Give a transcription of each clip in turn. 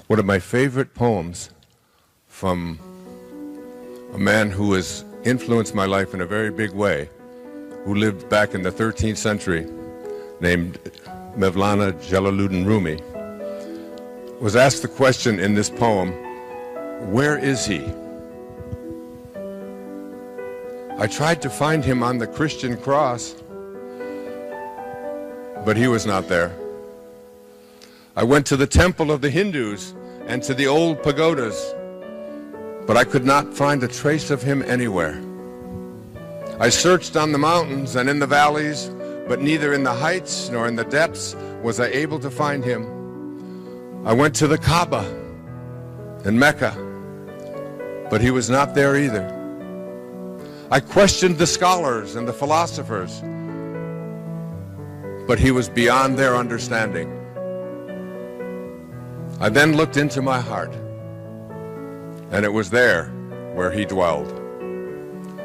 One of my favorite poems from a man who has influenced my life in a very big way, who lived back in the 13th century, named Mevlana Jalaluddin Rumi, was asked the question in this poem, where is he? I tried to find him on the Christian cross, but he was not there. I went to the temple of the Hindus and to the old pagodas, but I could not find a trace of him anywhere. I searched on the mountains and in the valleys, but neither in the heights nor in the depths was I able to find him. I went to the Kaaba in Mecca, but he was not there either. I questioned the scholars and the philosophers, but he was beyond their understanding. I then looked into my heart, and it was there where he dwelled.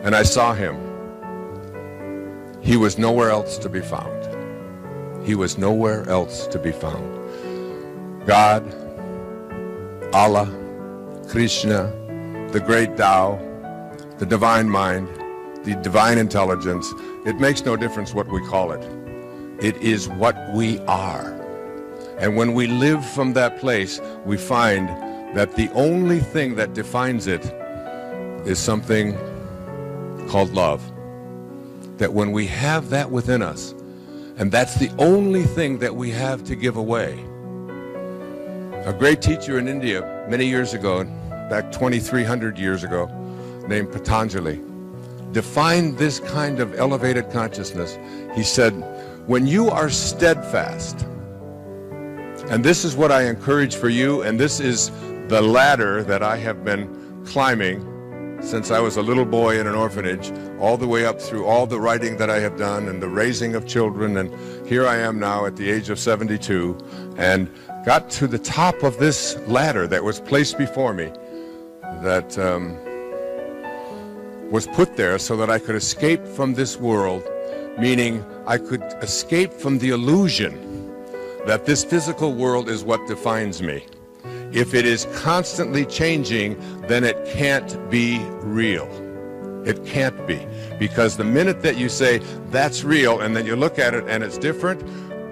And I saw him. He was nowhere else to be found. He was nowhere else to be found. God, Allah, Krishna, the great Tao, the divine mind, the divine intelligence, it makes no difference what we call it. It is what we are. And when we live from that place, we find that the only thing that defines it is something called love. That when we have that within us, and that's the only thing that we have to give away. A great teacher in India many years ago, back 2,300 years ago, named Patanjali, defined this kind of elevated consciousness. He said, when you are steadfast, and this is what I encourage for you, and this is the ladder that I have been climbing since I was a little boy in an orphanage, all the way up through all the writing that I have done and the raising of children, and here I am now at the age of 72, and got to the top of this ladder that was placed before me, that was put there so that I could escape from this world, meaning I could escape from the illusion that this physical world is what defines me. If it is constantly changing, then it can't be real. It can't be. Because the minute that you say, that's real, and then you look at it and it's different,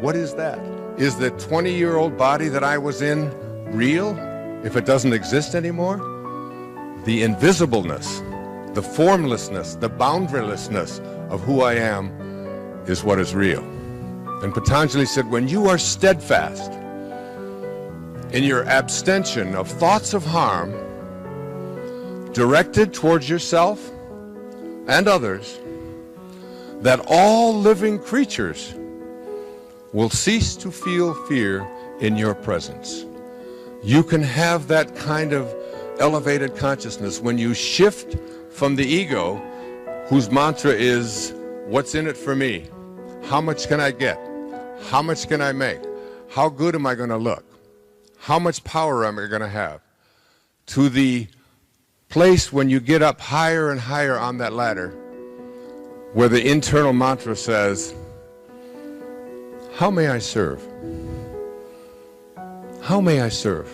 what is that? Is the 20-year-old body that I was in real if it doesn't exist anymore? The invisibleness, the formlessness, the boundarylessness of who I am is what is real. And Patanjali said, when you are steadfast in your abstention of thoughts of harm directed towards yourself and others, that all living creatures will cease to feel fear in your presence. You can have that kind of elevated consciousness when you shift from the ego, whose mantra is, what's in it for me? How much can I get? How much can I make? How good am I going to look? How much power am I going to have? To the place when you get up higher and higher on that ladder, where the internal mantra says, how may I serve? How may I serve?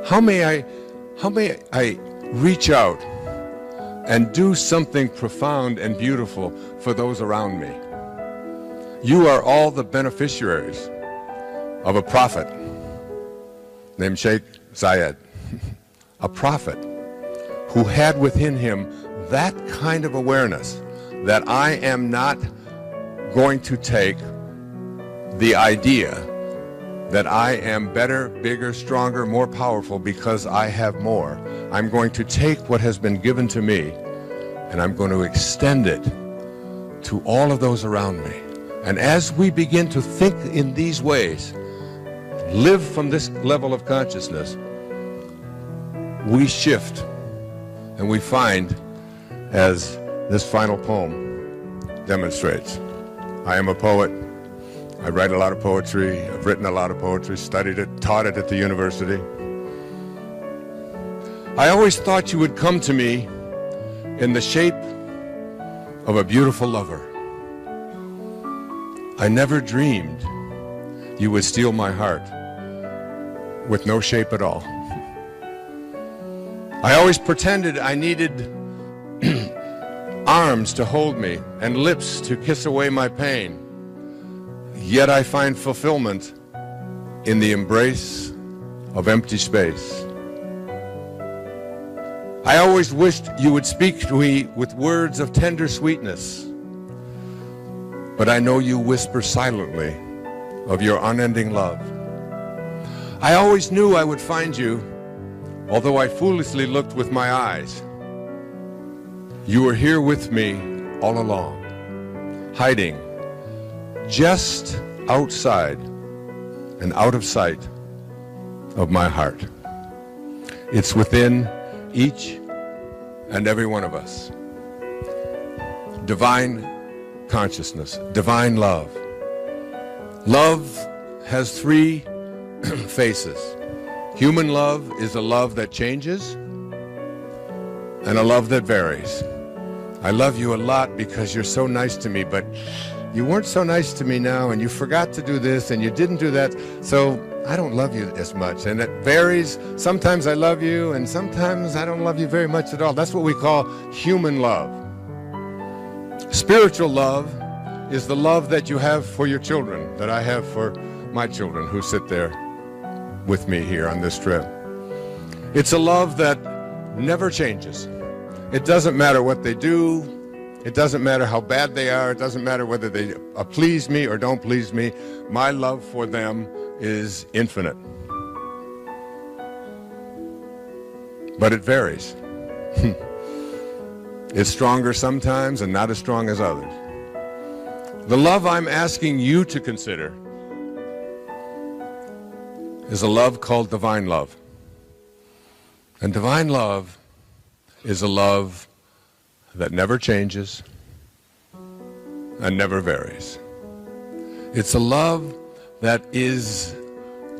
How may I reach out and do something profound and beautiful for those around me? You are all the beneficiaries of a prophet named Sheikh Zayed, a prophet who had within him that kind of awareness that I am not going to take the idea that I am better, bigger, stronger, more powerful because I have more. I'm going to take what has been given to me and I'm going to extend it to all of those around me. And as we begin to think in these ways, live from this level of consciousness, we shift and we find, as this final poem demonstrates. I am a poet. I write a lot of poetry. I've written a lot of poetry, studied it, taught it at the university. I always thought you would come to me in the shape of a beautiful lover. I never dreamed you would steal my heart with no shape at all. I always pretended I needed arms to hold me and lips to kiss away my pain. Yet I find fulfillment in the embrace of empty space. I always wished you would speak to me with words of tender sweetness, but I know you whisper silently of your unending love. I always knew I would find you, although I foolishly looked with my eyes. You were here with me all along, hiding just outside and out of sight of my heart. It's within each and every one of us. Divine consciousness, divine love. Love has three faces. Human love is a love that changes and a love that varies. I love you a lot because you're so nice to me, but you weren't so nice to me now, and you forgot to do this and you didn't do that, so I don't love you as much. And it varies. Sometimes I love you and sometimes I don't love you very much at all. That's what we call human love. Spiritual love is the love that you have for your children, that I have for my children who sit there with me here on this trip. It's a love that never changes. It doesn't matter what they do. It doesn't matter how bad they are. It doesn't matter whether they please me or don't please me. My love for them is infinite. But it varies. It's stronger sometimes and not as strong as others. The love I'm asking you to consider is a love called divine love. And divine love is a love that never changes and never varies. It's a love that is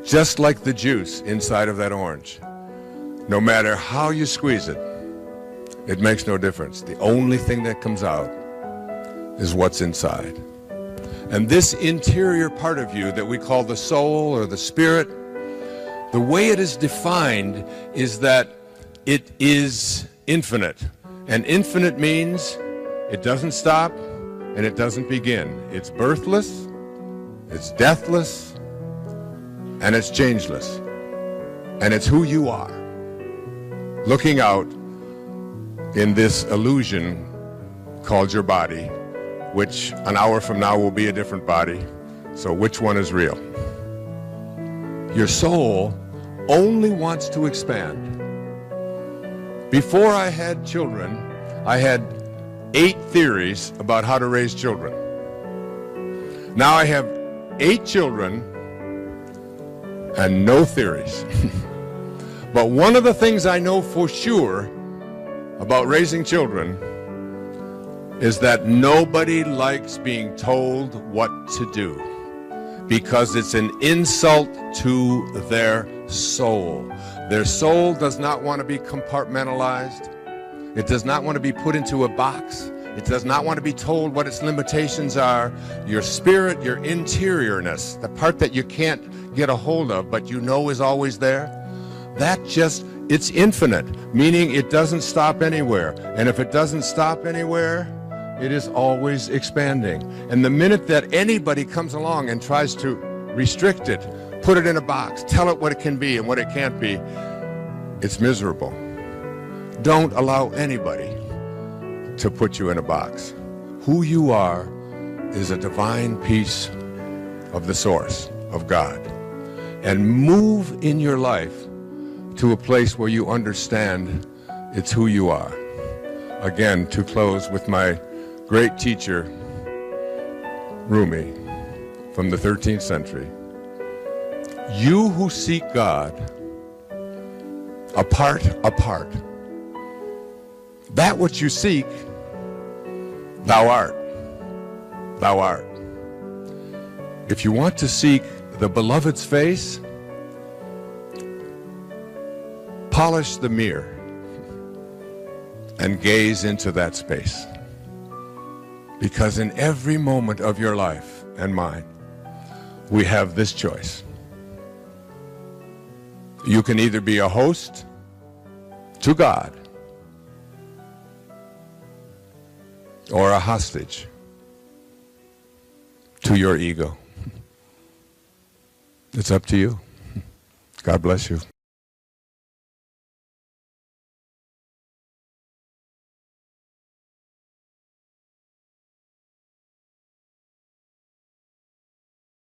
just like the juice inside of that orange. No matter how you squeeze it, it makes no difference. The only thing that comes out is what's inside. And this interior part of you that we call the soul or the spirit, the way it is defined is that it is infinite. And infinite means it doesn't stop and it doesn't begin. It's birthless, it's deathless, and it's changeless. And it's who you are, looking out in this illusion called your body, which an hour from now will be a different body. So which one is real? Your soul only wants to expand. Before I had children, I had 8 theories about how to raise children. Now I have 8 children and no theories. But one of the things I know for sure about raising children is that nobody likes being told what to do, because it's an insult to their soul. Their soul does not want to be compartmentalized. It does not want to be put into a box. It does not want to be told what its limitations are. Your spirit, your interiorness, the part that you can't get a hold of but you know is always there, it's infinite, meaning it doesn't stop anywhere. And if it doesn't stop anywhere, it is always expanding. And the minute that anybody comes along and tries to restrict it, put it in a box, tell it what it can be and what it can't be, it's miserable. Don't allow anybody to put you in a box. Who you are is a divine piece of the source, of God. And move in your life to a place where you understand it's who you are. Again, to close with my great teacher, Rumi, from the 13th century. You who seek God, apart, that which you seek, thou art. Thou art. If you want to seek the beloved's face, polish the mirror and gaze into that space. Because in every moment of your life and mine, we have this choice. You can either be a host to God or a hostage to your ego. It's up to you. God bless you.